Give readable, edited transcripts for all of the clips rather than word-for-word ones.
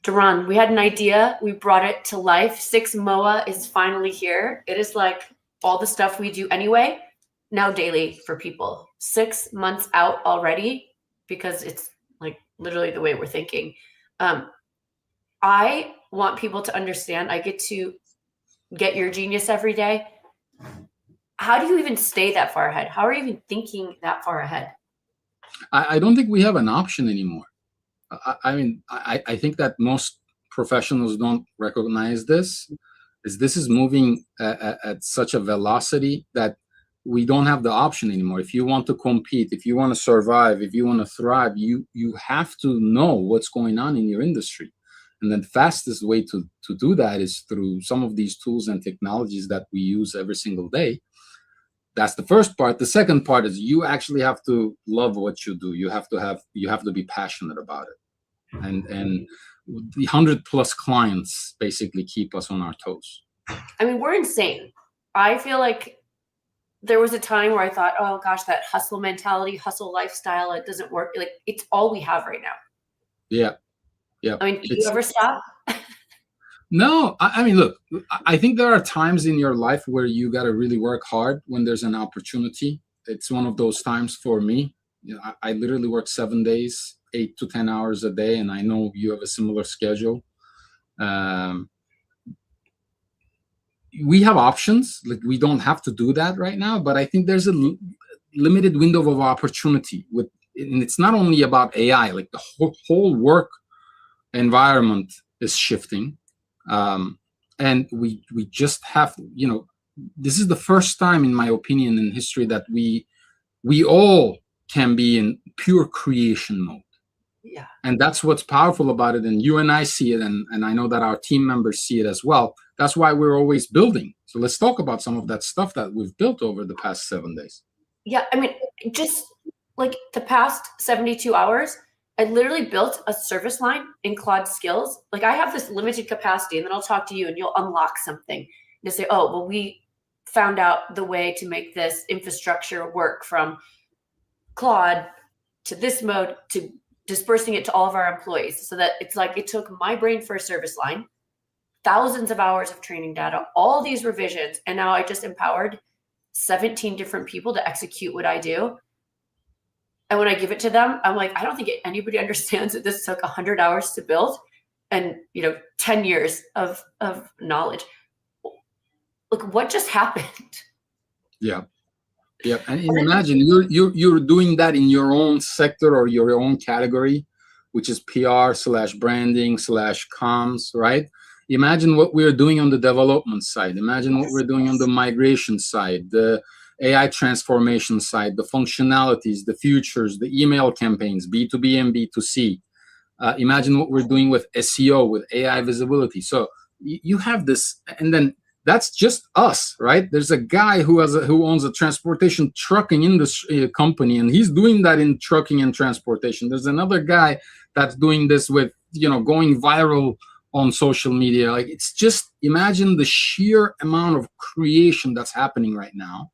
Duran, we had an idea. We brought it to life. 6 MOA is finally here. It is like all the stuff we do anyway, now daily for people. 6 months out already, because it's like literally the way we're thinking. I want people to understand I get to get your genius every day. How do you even stay that far ahead? How are you even thinking that far ahead? I don't think we have an option anymore. I think that most professionals don't recognize this. This is moving at such a velocity that we don't have the option anymore. If you want to compete, if you want to survive, if you want to thrive, you have to know what's going on in your industry. And the fastest way to do that is through some of these tools and technologies that we use every single day. That's the first part. The second part is you actually have to love what you do. You have to be passionate about it. And the 100+ clients basically keep us on our toes. I mean, we're insane. I feel like there was a time where I thought, oh gosh, that hustle mentality, hustle lifestyle, it doesn't work. Like, it's all we have right now. Yeah. Yeah. I mean, do you ever stop? No, I mean, look, I think there are times in your life where you got to really work hard when there's an opportunity. It's one of those times for me. You know, I literally work 7 days, 8 to 10 hours a day, and I know you have a similar schedule. We have options. Like, we don't have to do that right now, but I think there's a limited window of opportunity and it's not only about AI. Like, the whole work environment is shifting. And we just have, this is the first time, in my opinion, in history that we all can be in pure creation mode. Yeah. And that's what's powerful about it. And you and I see it, and I know that our team members see it as well. That's why we're always building. So let's talk about some of that stuff that we've built over the past 7 days. Yeah, I mean, just like the past 72 hours, I literally built a service line in Claude Skills. Like, I have this limited capacity, and then I'll talk to you and you'll unlock something. And say, oh, well, we found out the way to make this infrastructure work from Claude to this mode to dispersing it to all of our employees, so that it's like it took my brain for a service line, thousands of hours of training data, all these revisions, and now I just empowered 17 different people to execute what I do. And when I give it to them, I'm like, I don't think anybody understands that this took 100 hours to build and 10 years of knowledge. Look, what just happened? Yeah. Yeah. And imagine you're doing that in your own sector or your own category, which is PR/branding/comms, right? Imagine what we're doing on the development side. Imagine what we're doing on the migration side, the AI transformation side, the functionalities, the futures, the email campaigns, B2B and B2C. Imagine what we're doing with SEO, with AI visibility. So you have this, and then that's just us, right? There's a guy who owns a transportation trucking industry company, and he's doing that in trucking and transportation. There's another guy that's doing this with, going viral on social media. Like, it's just, imagine the sheer amount of creation that's happening right now.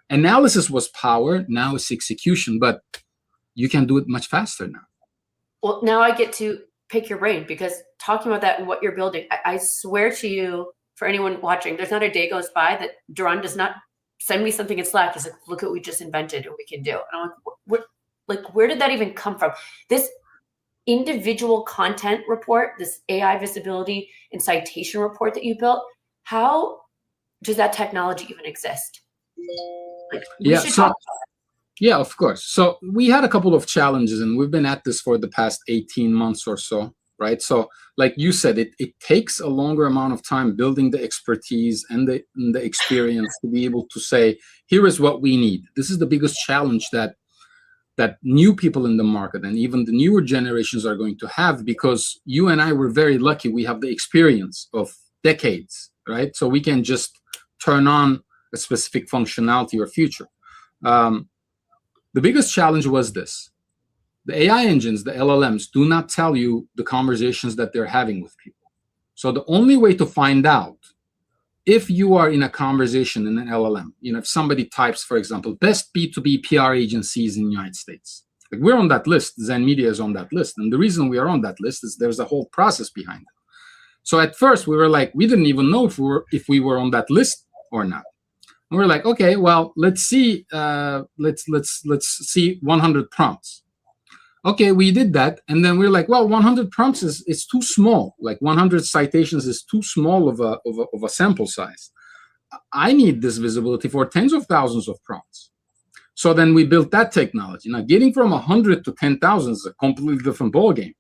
Analysis was power, now it's execution, but you can do it much faster now. Well, now I get to pick your brain, because talking about that and what you're building, I swear to you, for anyone watching, there's not a day goes by that Duran does not send me something in Slack. He's like, look what we just invented and we can do. And I'm like, where did that even come from? This individual content report, this AI visibility and citation report that you built, how does that technology even exist? Yeah, of course. So we had a couple of challenges, and we've been at this for the past 18 months or so, right? So like you said, it takes a longer amount of time building the expertise and the experience to be able to say, here is what we need. This is the biggest challenge that new people in the market and even the newer generations are going to have, because you and I were very lucky. We have the experience of decades, right? So we can just turn on a specific functionality or feature. The biggest challenge was this. The AI engines, the LLMs, do not tell you the conversations that they're having with people. So the only way to find out if you are in a conversation in an LLM, if somebody types, for example, best B2B PR agencies in the United States, Like, we're on that list. Zen Media is on that list. And the reason we are on that list is there's a whole process behind it. So at first we were like, we didn't even know if we were on that list or not. And we're like, okay, well, let's see, let's see 100 prompts. Okay, we did that, and then we're like, well, 100 prompts is too small. Like 100 citations is too small of a sample size. I need this visibility for tens of thousands of prompts. So then we built that technology. Now, getting from 100 to 10,000 is a completely different ballgame.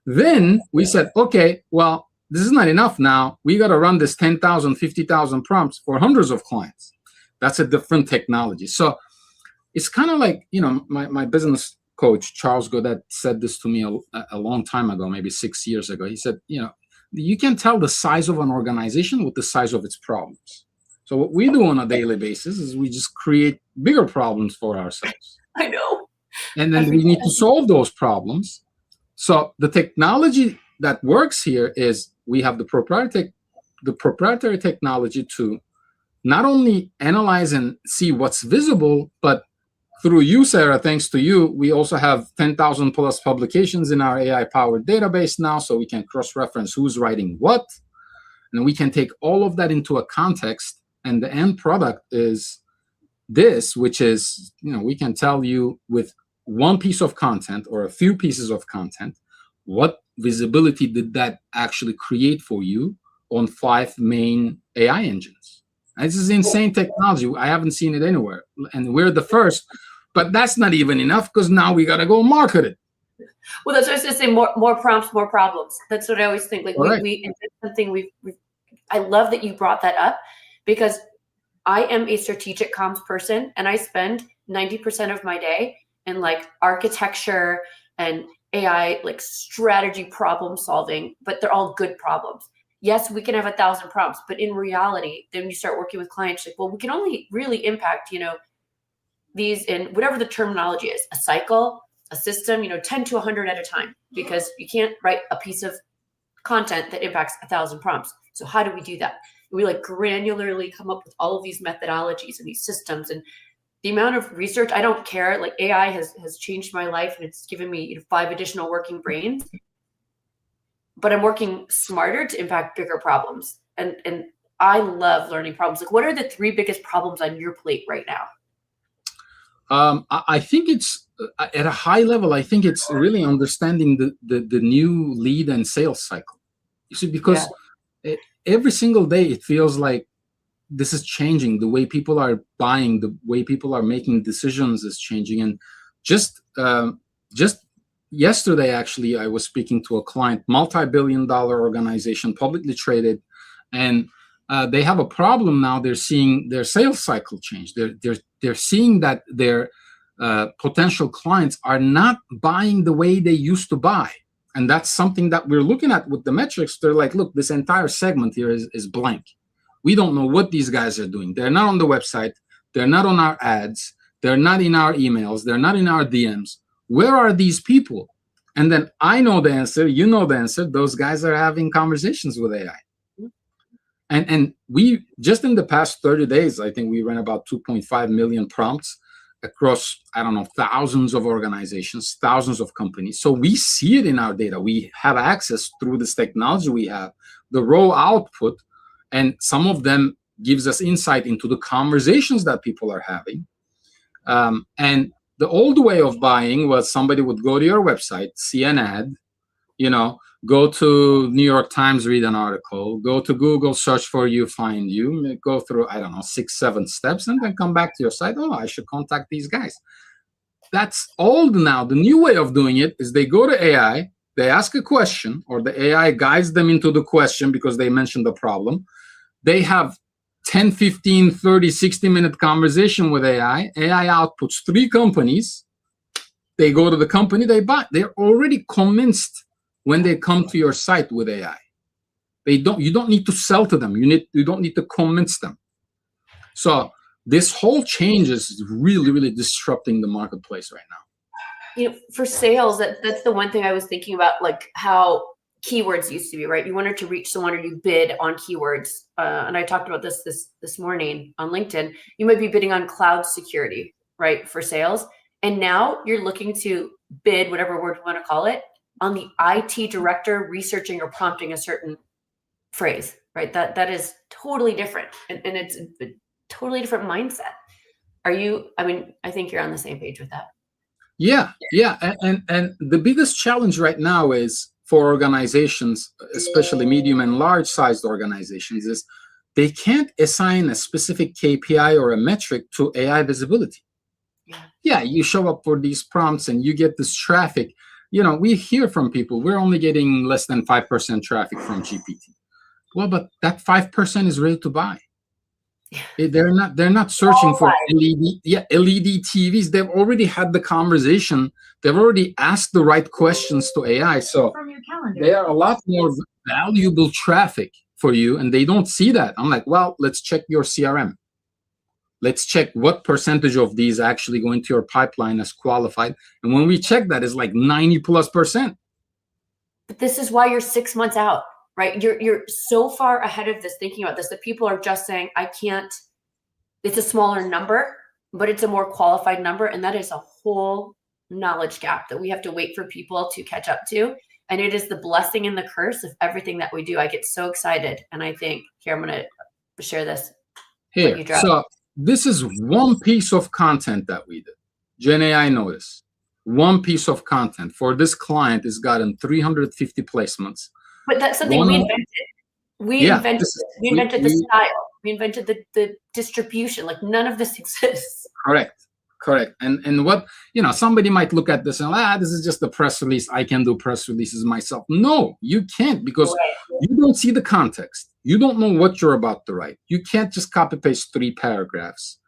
Then we said, okay, well, this is not enough now. We got to run this 10,000, 50,000 prompts for hundreds of clients. That's a different technology. So it's kind of like, my business coach, Charles Godet, said this to me a long time ago, maybe 6 years ago. He said, you can tell the size of an organization with the size of its problems. So what we do on a daily basis is we just create bigger problems for ourselves. I know. And then we need to solve those problems. So the technology that works here is we have the proprietary technology to not only analyze and see what's visible, but through you, Sarah, thanks to you, we also have 10,000 plus publications in our AI-powered database now, so we can cross-reference who's writing what, and we can take all of that into a context, and the end product is this, which is, we can tell you with one piece of content or a few pieces of content, what visibility did that actually create for you on 5 main AI engines. This is insane technology. I haven't seen it anywhere. And we're the first, but that's not even enough because now we got to go market it. Well, that's what I was going to say, more prompts, more problems. That's what I always think. Like Right. I love that you brought that up because I am a strategic comms person and I spend 90% of my day in like architecture and AI, like strategy problem solving, but they're all good problems. Yes, we can have 1,000 prompts, but in reality, then you start working with clients like, well, we can only really impact, these in whatever the terminology is, a cycle, a system, 10 to 100 at a time, because you can't write a piece of content that impacts 1,000 prompts. So how do we do that? We like granularly come up with all of these methodologies and these systems, and the amount of research, I don't care. Like AI has changed my life and it's given me 5 additional working brains, but I'm working smarter to impact bigger problems. And I love learning problems. Like, what are the 3 biggest problems on your plate right now? I think it's at a high level. I think it's really understanding the new lead and sales cycle. You see, because every single day it feels like this is changing. The way people are buying, the way people are making decisions is changing. And just yesterday, actually, I was speaking to a client, multi-billion-dollar organization, publicly traded, and they have a problem now. They're seeing their sales cycle change. They're seeing that their potential clients are not buying the way they used to buy. And that's something that we're looking at with the metrics. They're like, look, this entire segment here is blank. We don't know what these guys are doing. They're not on the website. They're not on our ads. They're not in our emails. They're not in our DMs. Where are these people? And then I know the answer. You know the answer. Those guys are having conversations with AI. And we, just in the past 30 days, I think we ran about 2.5 million prompts across, I don't know, thousands of organizations, thousands of companies. So we see it in our data. We have access through this technology we have, the raw output, and some of them gives us insight into the conversations that people are having. And the old way of buying was somebody would go to your website, see an ad, go to New York Times, read an article, go to Google, search for you, find you, go through, 6, 7 steps, and then come back to your site. Oh, I should contact these guys. That's old now. The new way of doing it is they go to AI, they ask a question, or the AI guides them into the question because they mentioned the problem. They have 10, 15, 30, 60-minute conversation with AI. AI outputs 3 companies. They go to the company, they buy. They're already convinced when they come to your site with AI. You don't need to sell to them. You don't need to convince them. So this whole change is really, really disrupting the marketplace right now. For sales, that's the one thing I was thinking about, like how keywords used to be, right? You wanted to reach someone or you bid on keywords. And I talked about this morning on LinkedIn. You might be bidding on cloud security, right? For sales. And now you're looking to bid, whatever word you want to call it, on the IT director researching or prompting a certain phrase, right? That is totally different. And it's a totally different mindset. I think you're on the same page with that. Yeah. And the biggest challenge right now is for organizations, especially medium and large sized organizations, is they can't assign a specific KPI or a metric to AI visibility. Yeah, you show up for these prompts and you get this traffic. We hear from people, we're only getting less than 5% traffic from GPT. Well, but that 5% is ready to buy. They're not searching for LED TVs. They've already had the conversation. They've already asked the right questions to AI. So they are a lot more valuable traffic for you, and they don't see that. I'm like, well, let's check your CRM. Let's check what percentage of these actually go into your pipeline as qualified. And when we check that, it's like 90+%. But this is why you're 6 months out, right? You're so far ahead of this, thinking about this, that people are just saying, I can't, it's a smaller number, but it's a more qualified number. And that is a whole knowledge gap that we have to wait for people to catch up to. And it is the blessing and the curse of everything that we do. I get so excited. And I think, here, I'm going to share this. Here, so this is one piece of content that we did. Gen AI notice. One piece of content for this client has gotten 350 placements. But that's something we invented. We invented the style. We invented the distribution. Like, none of this exists. Correct. And what, somebody might look at this and, this is just a press release. I can do press releases myself. No, you can't, because you don't see the context. You don't know what you're about to write. You can't just copy paste 3 paragraphs.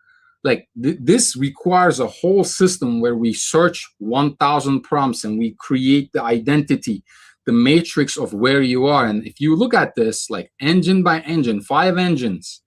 Like this requires a whole system where we search 1,000 prompts and we create the identity, the matrix of where you are. And if you look at this, like engine by engine, 5 engines,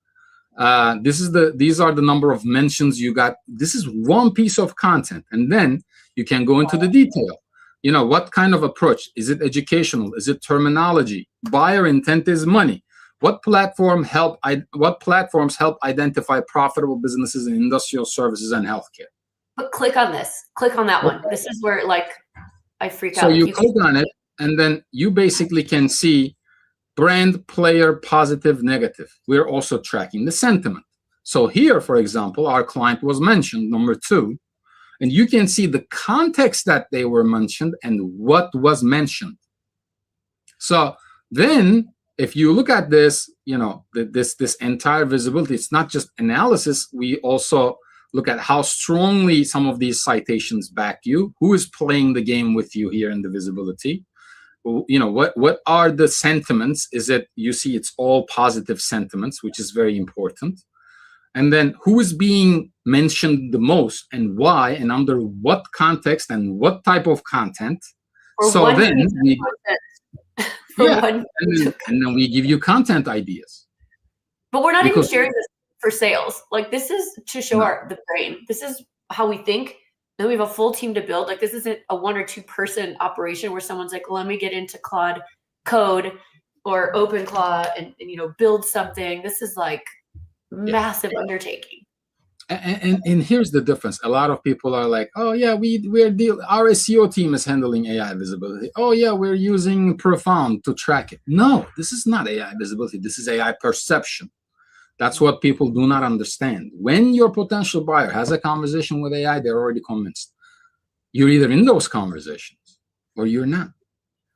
these are the number of mentions you got. This is one piece of content, and then you can go into the detail. What kind of approach? Is it educational? Is it terminology? Buyer intent is money. What platforms help identify profitable businesses in industrial services and healthcare? But click on this. Click on that one. This is where I freak out. So you click on it, and then you basically can see brand, player, positive, negative. We're also tracking the sentiment. So here, for example, our client was mentioned, number 2, and you can see the context that they were mentioned and what was mentioned. So then, if you look at this, this entire visibility, it's not just analysis. We also look at how strongly some of these citations back you. Who is playing the game with you here in the visibility? What are the sentiments? Is it, you see, it's all positive sentiments, which is very important. And then who is being mentioned the most and why, and under what context and what type of content. So then and then we give you content ideas. But we're not even sharing this for sales. Like, this is to show the brain. This is how we think. Then we have a full team to build. Like, this isn't a 1 or 2 person operation where someone's like, let me get into Claude Code or Open Claude and build something. This is like massive undertaking. And here's the difference. A lot of people are like, oh yeah, our SEO team is handling AI visibility. Oh yeah, we're using Profound to track it. No, this is not AI visibility. This is AI perception. That's what people do not understand. When your potential buyer has a conversation with AI, they're already convinced. You're either in those conversations or you're not.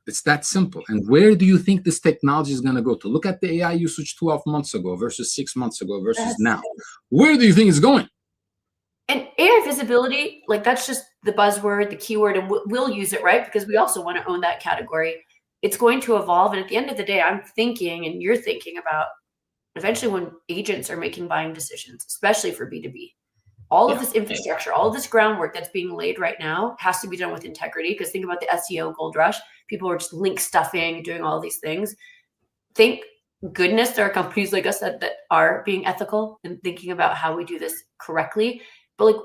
It's that simple. And where do you think this technology is going to go? To look at the AI usage 12 months ago versus 6 months ago versus now. Where do you think it's going? And AI visibility, that's just the buzzword, the keyword, and we'll use it, right? Because we also want to own that category. It's going to evolve. And at the end of the day, I'm thinking, and you're thinking about, eventually when agents are making buying decisions, especially for B2B, all of this infrastructure, all of this groundwork that's being laid right now has to be done with integrity. Because think about the SEO gold rush. People are just link stuffing, doing all these things. Thank goodness there are companies like us that are being ethical and thinking about how we do this correctly. But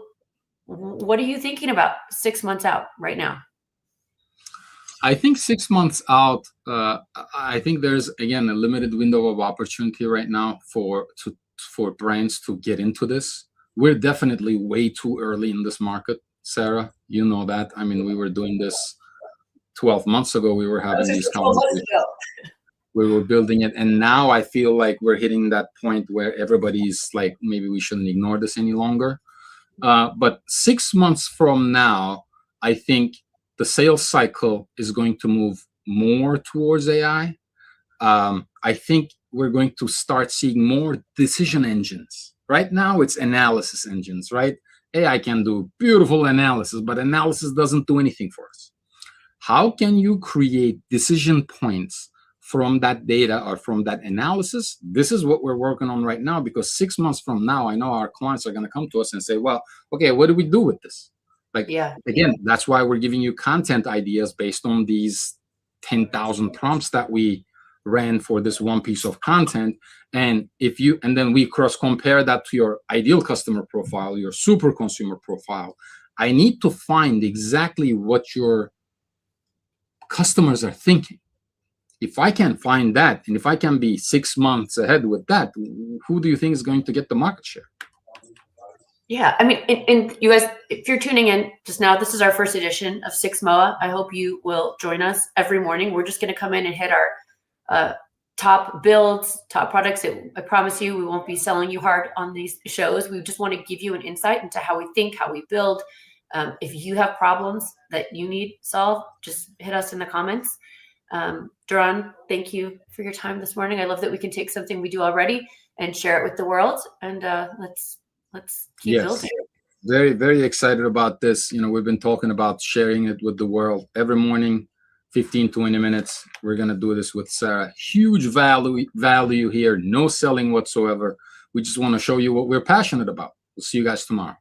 what are you thinking about 6 months out right now? I think 6 months out, I think there's, again, a limited window of opportunity right now for brands to get into this. We're definitely way too early in this market. Sarah. You know that. I mean, we were doing this 12 months ago. We were having these 12 months conversations. ago. We were building it, and now I feel like we're hitting that point where everybody's like, maybe we shouldn't ignore this any longer. But 6 months from now, I think the sales cycle is going to move more towards AI. I think we're going to start seeing more decision engines. Right now, it's analysis engines, right? AI can do beautiful analysis, but analysis doesn't do anything for us. How can you create decision points from that data or from that analysis? This is what we're working on right now, because 6 months from now, I know our clients are going to come to us and say, well, okay, what do we do with this? Like, Yeah. Again, that's why we're giving you content ideas based on these 10,000 prompts that we ran for this one piece of content. And then we cross compare that to your ideal customer profile, your super consumer profile. I need to find exactly what your customers are thinking. If I can find that, and if I can be 6 months ahead with that, who do you think is going to get the market share? Yeah, I mean, and you guys, if you're tuning in just now, this is our first edition of 6MOA. I hope you will join us every morning. We're just going to come in and hit our top builds, top products. I promise you, we won't be selling you hard on these shows. We just want to give you an insight into how we think, how we build. If you have problems that you need solved, just hit us in the comments. Duran, thank you for your time this morning. I love that we can take something we do already and share it with the world. And let's keep building. Very, very excited about this. We've been talking about sharing it with the world every morning, 15, 20 minutes. We're going to do this with Sarah. Huge value here. No selling whatsoever. We just want to show you what we're passionate about. We'll see you guys tomorrow.